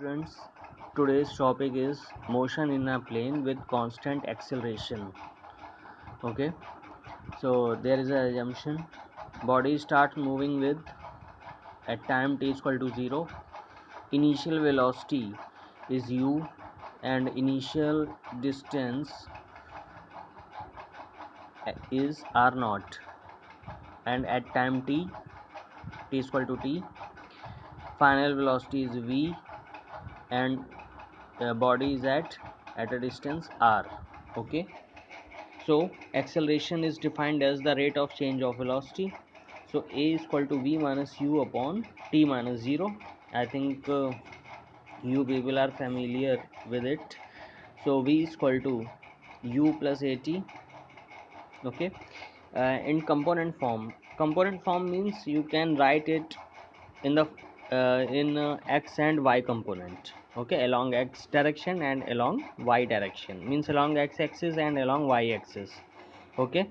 Friends, today's topic is motion in a plane with constant acceleration. Okay, so there is a assumption body starts moving with at time t is equal to 0. Initial velocity is u and initial distance is r naught, and at time t is equal to t, final velocity is v and the body is at a distance r. Okay, so acceleration is defined as the rate of change of velocity. So a is equal to v minus u upon t minus 0. I think you people are familiar with it. So v is equal to u plus at. Okay, in component form means you can write it in the x and y component. Okay, along x direction and along y direction, means along x axis and along y axis. Okay,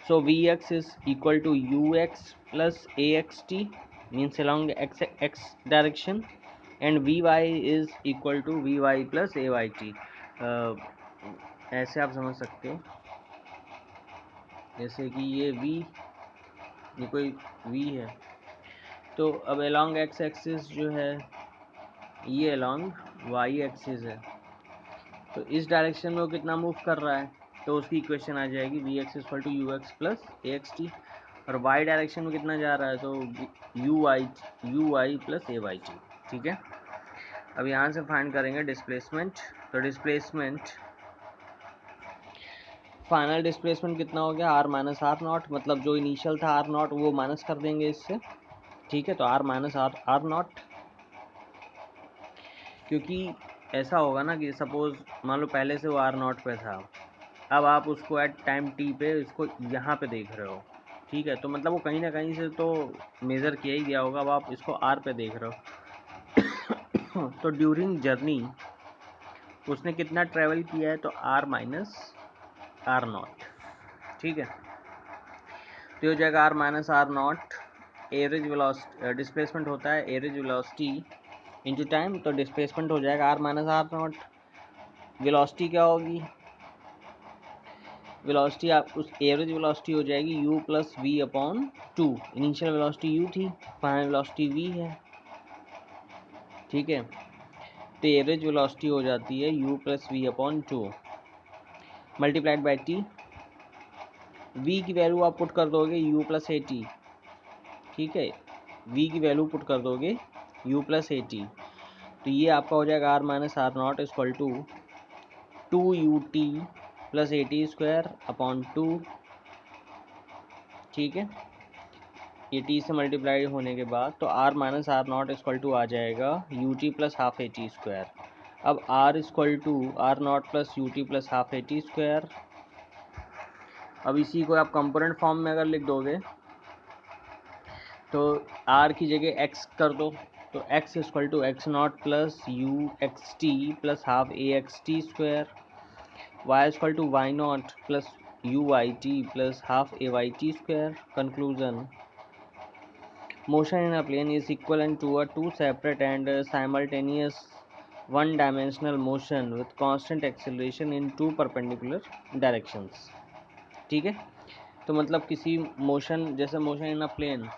so vx is equal to ux plus axt, means along x direction, and vy is equal to vy plus ayt. ऐसे आप समझ सकते हो, जैसे कि ये कोई v है, तो अब along x एक्सिस जो है ये अलॉन्ग वाई एक्सिस है, तो इस डायरेक्शन में वो कितना मूव कर रहा है, तो उसकी इक्वेशन आ जाएगी v x equal to u x plus a x t, और वाई डायरेक्शन में कितना जा रहा है, तो u y plus a y t. ठीक है, अब यहाँ से फाइंड करेंगे डिस्प्लेसमेंट. तो डिस्प्लेसमेंट फाइनल डिस्प्लेसमेंट कितना हो गया, आर माइनस आर नॉट, मतलब जो इनिशियल था आर नॉट वो माइनस कर देंगे इससे. ठीक है, तो आर माइनस आर नॉट, क्योंकि ऐसा होगा ना कि सपोज मान लो पहले से वो आर नॉट पे था, अब आप उसको एट टाइम टी पे इसको यहाँ पे देख रहे हो. ठीक है, तो मतलब वो कहीं ना कहीं से तो मेज़र किया ही गया होगा, अब आप इसको आर पे देख रहे हो. तो ड्यूरिंग जर्नी उसने कितना ट्रेवल किया है, तो आर माइनस आर नॉट. ठीक है, तो हो जाएगा r minus r naught. Average velocity displacement होता है एवरेज वेलोसिटी इंटू टाइम, तो डिस्प्लेसमेंट हो जाएगा r minus r naught. Velocity क्या होगी, वेलोसिटी आप उस एवरेज वेलोसिटी हो जाएगी u plus v upon 2. Initial velocity u थी, फाइनल वेलोसिटी v है. ठीक है, तो एवरेज वेलोसिटी हो जाती है u plus v upon 2 multiplied by t. v की वैल्यू आप पुट कर दोगे u प्लस ए टी. ठीक है, v की वैल्यू पुट कर दोगे u प्लस ए टी, तो ये आपका हो जाएगा r minus r naught equal to 2ut plus a t square upon 2. ठीक है, ये टी से मल्टीप्लाई होने के बाद तो r minus r naught equal to आ जाएगा u t plus half a t square. अब r equal to r naught plus u t plus half a t square. अब इसी को आप कंपोनेंट फॉर्म में अगर लिख दोगे तो आर की जगह एक्स कर दो, तो x equal to x naught plus u x t plus half a x t square. Y equal to y naught plus u y t plus half a y t square. Conclusion, motion in a plane is equivalent to a two separate and simultaneous one-dimensional motion with constant acceleration in two perpendicular directions. ठीक है, तो मतलब किसी motion, जैसे motion in a plane,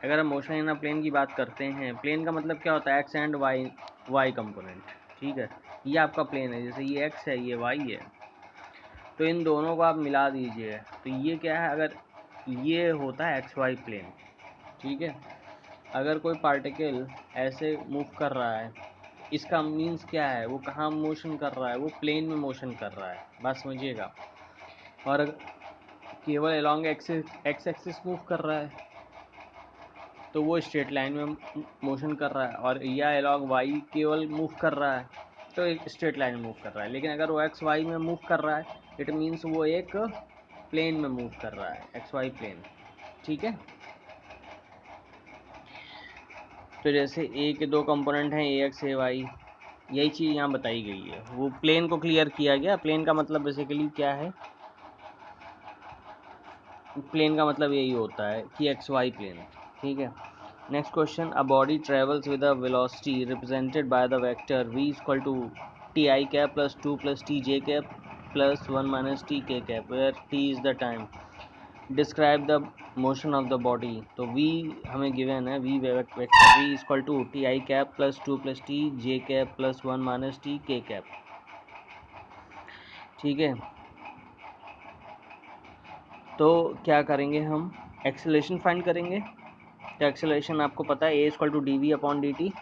अगर हम motion in a plane की बात करते हैं, प्लेन का मतलब क्या होता है, एक्स एंड वाई कंपोनेंट. ठीक है, ये आपका प्लेन है, जैसे ये एक्स है ये वाई है, तो इन दोनों को आप मिला दीजिए, तो ये क्या है, अगर ये होता है एक्स वाई प्लेन. ठीक है, अगर कोई पार्टिकल ऐसे मूव कर रहा है, इसका मीन्स क्या है, वो कहाँ मोशन कर रहा है, वो प्लेन में मोशन कर रहा है, बात समझिएगा. और केवल अलॉन्ग एक्स एक्सिस मूव कर रहा है तो वो स्ट्रेट लाइन में मोशन कर रहा है, और या अलॉन्ग वाई केवल मूव कर रहा है तो एक स्ट्रेट लाइन में मूव कर रहा है. लेकिन अगर वो एक्स वाई में मूव कर रहा है, इट मीन्स वो एक प्लेन में मूव कर रहा है, एक्स वाई प्लेन. ठीक है, तो जैसे ए के दो कंपोनेंट हैं ए एक्स ए वाई, यही चीज़ यहाँ बताई गई है. वो प्लेन को क्लियर किया गया. प्लेन का मतलब बेसिकली क्या है, प्लेन का मतलब यही होता है कि एक्स वाई प्लेन. ठीक है, Next question, a body travels with a velocity represented by the vector v is equal to t I cap plus 2 plus t j cap plus 1 minus t k cap, where t is the time. Describe the motion of the body. तो v हमें given है, v vector v is equal to t I cap plus 2 plus t j cap plus 1 minus t k cap. ठीक है, तो क्या करेंगे हम, acceleration find करेंगे. तो एक्सेलरेशन आपको पता है, a equal to d v upon d t.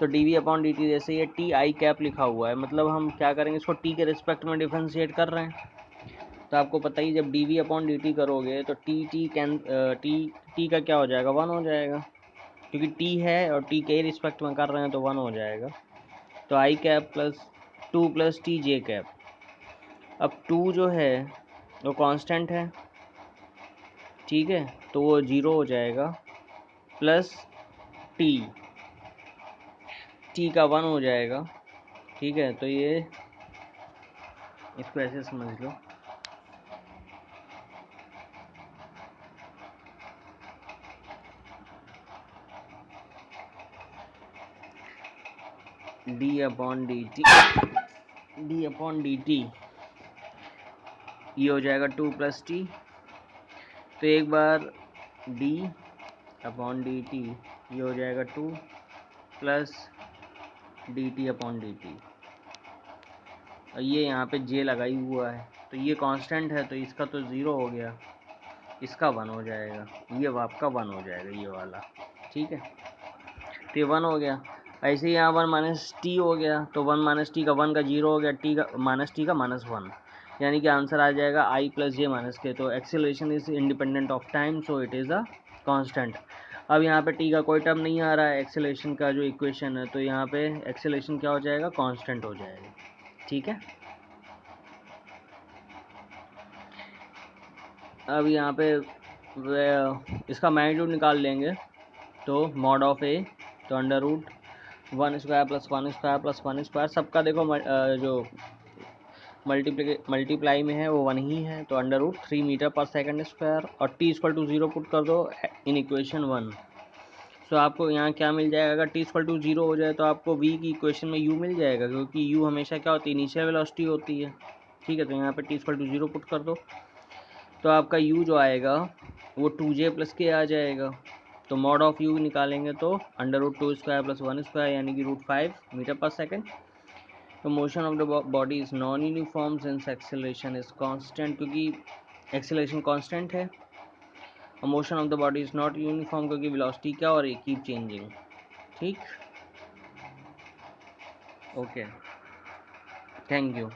तो d v upon d t जैसे ये टी आई कैप लिखा हुआ है, मतलब हम क्या करेंगे, इसको टी के रिस्पेक्ट में डिफ्रेंशिएट कर रहे हैं. तो आपको पता ही, जब d v upon d t करोगे तो टी टी कैन टी का क्या हो जाएगा, 1 हो जाएगा, क्योंकि टी है और टी के रिस्पेक्ट में कर रहे हैं तो 1 हो जाएगा. तो आई कैप प्लस 2 प्लस टी जे कैप. अब 2 जो है वो कांस्टेंट है, ठीक है, तो वो 0 हो जाएगा, प्लस टी का 1 हो जाएगा. ठीक है, तो ये इसको ऐसे समझ लो, डी अपॉन डी टी ये हो जाएगा 2 प्लस टी. तो एक बार डी अपॉन डी टी ये हो जाएगा 2 plus D T upon d T. और ये यहाँ पे जे लगाई हुआ है, तो ये कांस्टेंट है, तो इसका तो 0 हो गया, इसका 1 हो जाएगा, ये आपका 1 हो जाएगा, ये वाला. ठीक है, तो ये 1 हो गया. ऐसे ही यहाँ 1 माइनस टी हो गया, तो 1 माइनस टी का 1 का 0 हो गया, टी का माइनस 1, यानी कि आंसर आ जाएगा आई प्लस जे माइनस के. तो acceleration is independent of time, so it is a constant. अब यहाँ पे टी का कोई टर्म नहीं आ रहा है एक्सेलरेशन का जो इक्वेशन है, तो यहाँ पे एक्सेलरेशन क्या हो जाएगा, कांस्टेंट हो जाएगा. ठीक है, अब यहाँ पे इसका मैग्नीट्यूड निकाल लेंगे. तो मॉड ऑफ ए, तो under root 1 square plus 1 square plus 1 square, सबका देखो जो मल्टीप्लाई में है वो 1 ही है, तो अंडर रूट 3 मीटर पर सेकंड स्क्वायर. और टी इक्वल टू 0 पुट कर दो इन इक्वेशन 1. सो आपको यहाँ क्या मिल जाएगा, अगर टी इक्वल टू 0 हो जाए तो आपको वी की इक्वेशन में यू मिल जाएगा, क्योंकि यू हमेशा क्या होती है, इनिशियल वेलोसिटी होती है. ठीक है, तो यहाँ पे टी इक्वल टू 0 पुट कर दो, तो आपका u जो आएगा वो 2j प्लस के आ जाएगा. तो मॉड ऑफ u निकालेंगे तो under root 2 square plus 1 square, यानी कि रूट 5 मीटर पर सेकेंड. तो motion of the body is non uniform since acceleration is constant, क्योंकि एक्सेलरेशन कांस्टेंट है. और motion of the body is not uniform, क्योंकि वेलोसिटी क्या और कीप चेंजिंग. ठीक, ओके, थैंक यू.